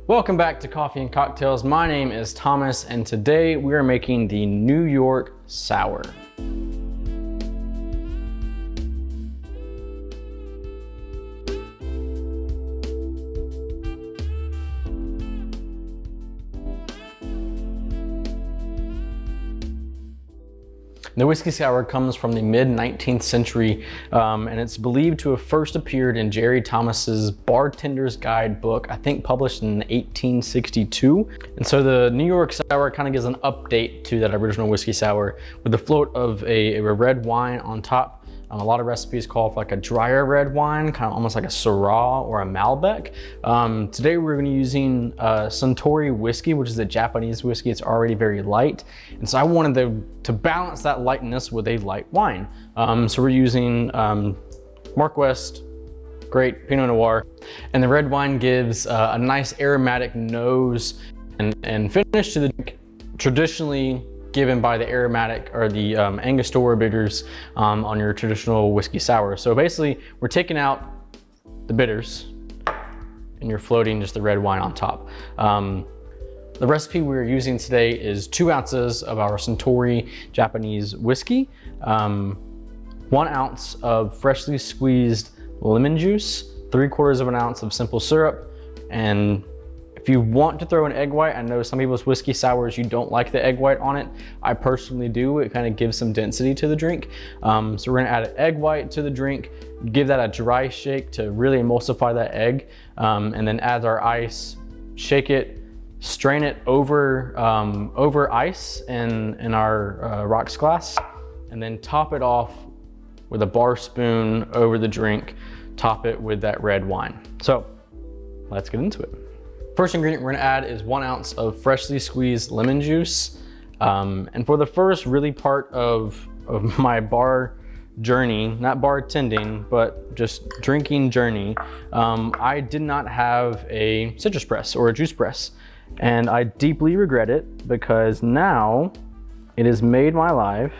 Welcome back to Coffee and Cocktails. My name is Thomas, and today we are making the New York Sour. The whiskey sour comes from the mid-19th century, and it's believed to have first appeared in Jerry Thomas's Bartender's Guide book, I think published in 1862. And so the New York Sour kind of gives an update to that original whiskey sour with the float of a red wine on top. A lot of recipes call for like a drier red wine, kind of almost like a Syrah or a Malbec. Today we're going to be using Suntory whiskey, which is a Japanese whiskey. It's already very light. And so I wanted to balance that lightness with a light wine. So we're using Mark West, great Pinot Noir. And the red wine gives a nice aromatic nose and finish to the drink, traditionally given by the aromatic or the Angostura bitters on your traditional whiskey sour. So basically we're taking out the bitters and you're floating just the red wine on top. The recipe we're using today is 2 ounces of our Suntory Japanese whiskey, 1 ounce of freshly squeezed lemon juice, 3/4 of an ounce of simple syrup, and if you want to throw an egg white, I know some people's whiskey sours, you don't like the egg white on it. I personally do. It kind of gives some density to the drink. So we're gonna add an egg white to the drink, give that a dry shake to really emulsify that egg, and then add our ice, shake it, strain it over ice in our rocks glass, and then top it off with a bar spoon over the drink, top it with that red wine. So let's get into it. First ingredient we're gonna add is 1 ounce of freshly squeezed lemon juice. And for the first really part of my bar journey, not bartending, but just drinking journey, I did not have a citrus press or a juice press. And I deeply regret it because now it has made my life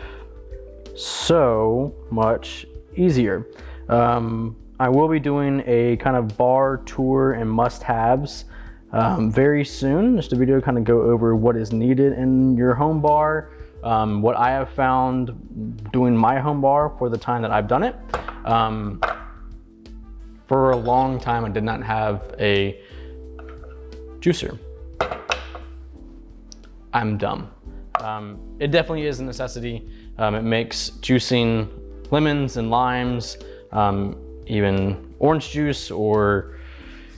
so much easier. I will be doing a kind of bar tour and must-haves very soon. Just a video kind of go over what is needed in your home bar, what I have found doing my home bar for the time that I've done it. For a long time I did not have a juicer. I'm dumb. It definitely is a necessity. It makes juicing lemons and limes, even orange juice or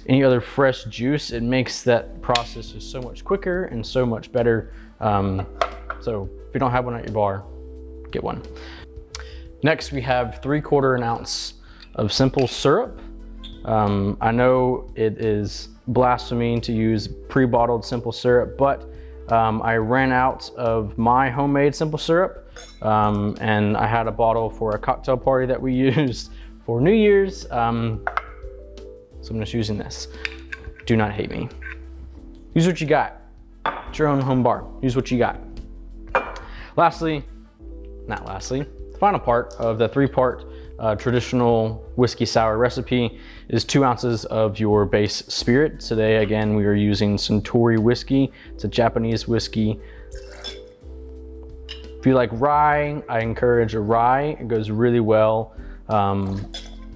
any other fresh juice, it makes that process just so much quicker and so much better. So if you don't have one at your bar, get one. Next we have 3/4 ounce of simple syrup. I know it is blasphemy to use pre-bottled simple syrup, but I ran out of my homemade simple syrup, and I had a bottle for a cocktail party that we used for New Year's. So I'm just using this. Do not hate me. Use what you got. It's your own home bar. Use what you got. The final part of the 3-part traditional whiskey sour recipe is 2 ounces of your base spirit. Today, again, we are using Suntory whiskey. It's a Japanese whiskey. If you like rye, I encourage a rye. It goes really well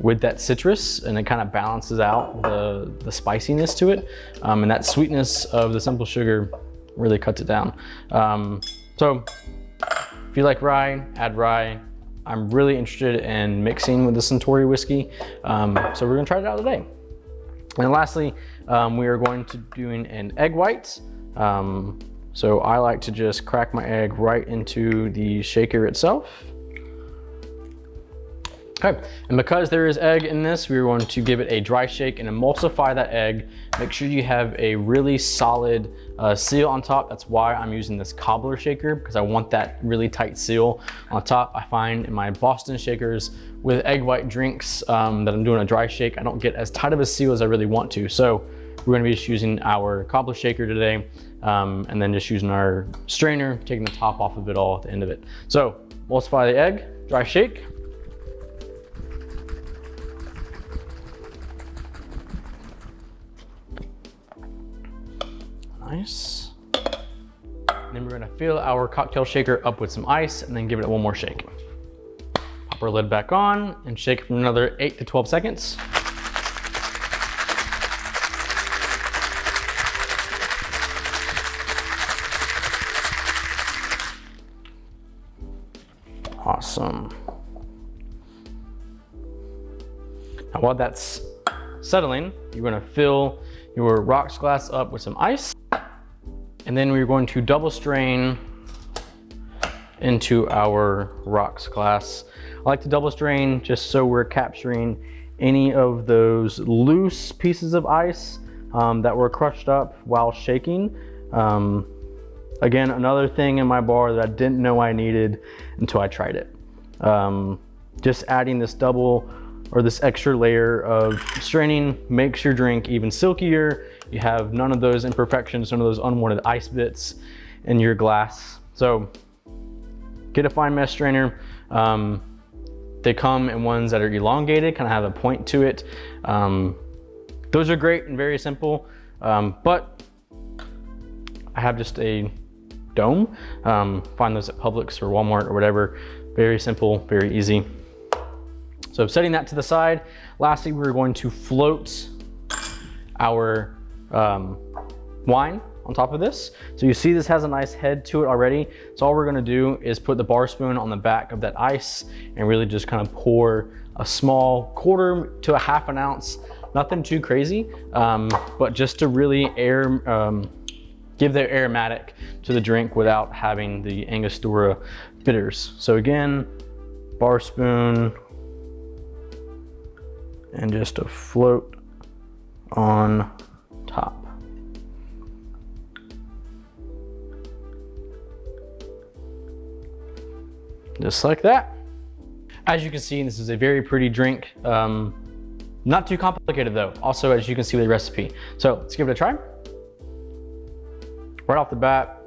with that citrus, and it kind of balances out the spiciness to it, and that sweetness of the simple sugar really cuts it down. So if you like rye, add rye. I'm really interested in mixing with the Suntory whiskey, so we're gonna try it out today. And lastly, we are going to doing an egg white. So I like to just crack my egg right into the shaker itself. Okay, and because there is egg in this, we're going to give it a dry shake and emulsify that egg. Make sure you have a really solid seal on top. That's why I'm using this cobbler shaker, because I want that really tight seal on top. I find in my Boston shakers with egg white drinks that I'm doing a dry shake, I don't get as tight of a seal as I really want to. So we're gonna be just using our cobbler shaker today, and then just using our strainer, taking the top off of it all at the end of it. So emulsify the egg, dry shake. Nice. And then we're gonna fill our cocktail shaker up with some ice and then give it one more shake. Pop our lid back on and shake for another 8 to 12 seconds. Awesome. Now while that's settling, you're gonna fill your rocks glass up with some ice, and then we're going to double strain into our rocks glass. I like to double strain just so we're capturing any of those loose pieces of ice that were crushed up while shaking. Again, another thing in my bar that I didn't know I needed until I tried it. Just adding this double or this extra layer of straining makes your drink even silkier. You have none of those imperfections, none of those unwanted ice bits in your glass. So get a fine mesh strainer. They come in ones that are elongated, kind of have a point to it. Those are great and very simple, but I have just a dome. Find those at Publix or Walmart or whatever. Very simple, very easy. So setting that to the side, lastly, we're going to float our wine on top of this. So you see this has a nice head to it already. So all we're gonna do is put the bar spoon on the back of that ice and really just kind of pour a small 1/4 to a 1/2 ounce, nothing too crazy, but just to really give the aromatic to the drink without having the Angostura bitters. So again, bar spoon and just a float on top. Just like that. As you can see, this is a very pretty drink. Not too complicated though. Also, as you can see with the recipe. So let's give it a try. Right off the bat,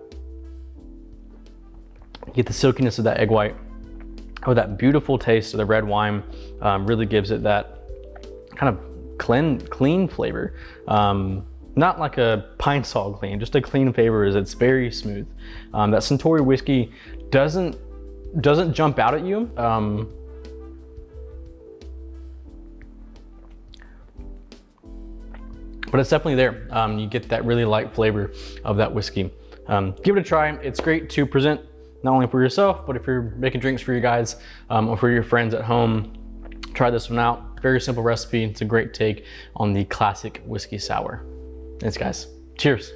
get the silkiness of that egg white. Oh, that beautiful taste of the red wine really gives it that kind of clean flavor. Not like a pine sol clean, just a clean flavor. It's very smooth. That Suntory whiskey doesn't jump out at you. But it's definitely there. You get that really light flavor of that whiskey. Give it a try. It's great to present not only for yourself, but if you're making drinks for you guys or for your friends at home, try this one out. Very simple recipe. It's a great take on the classic whiskey sour. Thanks guys. Cheers.